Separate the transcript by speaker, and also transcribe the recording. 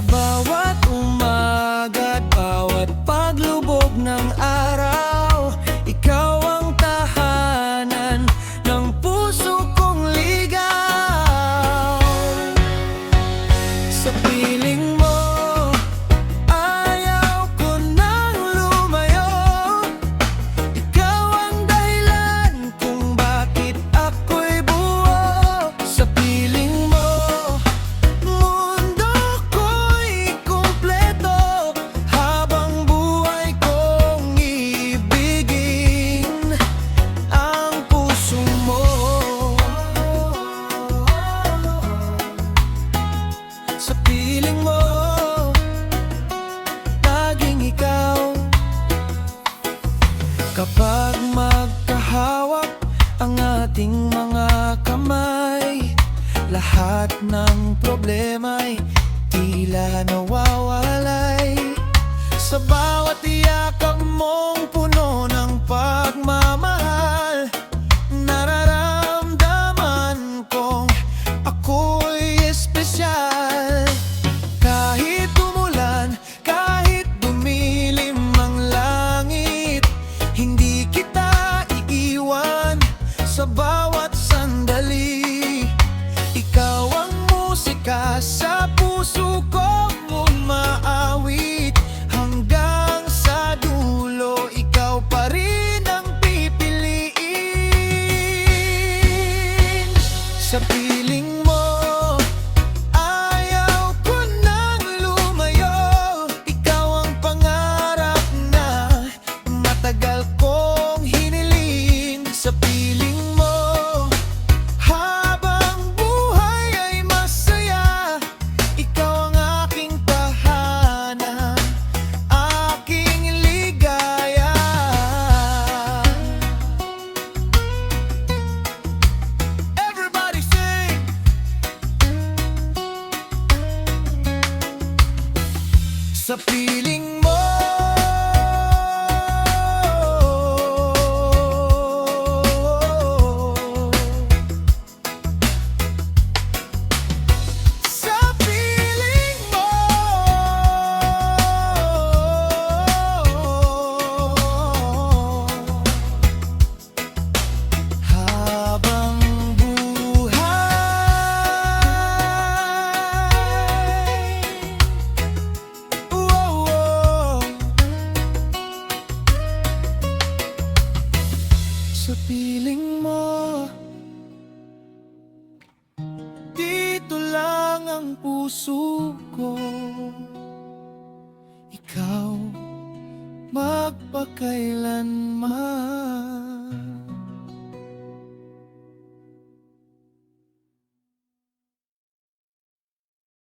Speaker 1: Sa bawat umaga at bawat paglubog ng araw, ikaw ang tahanan ng puso kong ligaw. Sa piling mo, ayaw ko nang lumayo. Ikaw ang dahilan kung bakit ako'y buo. Sa piling mo, mundo ko'y kumpleto. Habang buhay kong ibigin ang puso mo. Sa piling mo, laging ikaw. Kapag magkahawak ang ating mga kamay, lahat ng problema'y tila nawawalay. Sa bawat yakap mong puno ng pagmamahal, nararamdaman kong ako'y espesyal. Kahit umulan, kahit dumilim ang langit, hindi kita iiwan sa bawat sandali. Ikaw ang musika sa puso kong umaawit. Hanggang sa dulo, ikaw pa rin ang pipiliin. Sa piling mo, ayaw ko nang lumayo. Ikaw ang pangarap na matagal kong hiniling. Sa piling mo, habang buhay ay masaya. Ikaw ang aking tahanan, aking ligaya. Everybody sing! Sa piling mo, sa piling mo, habang buhay. Sa piling mo, dito lang ang puso ko. Ikaw magpakailanman.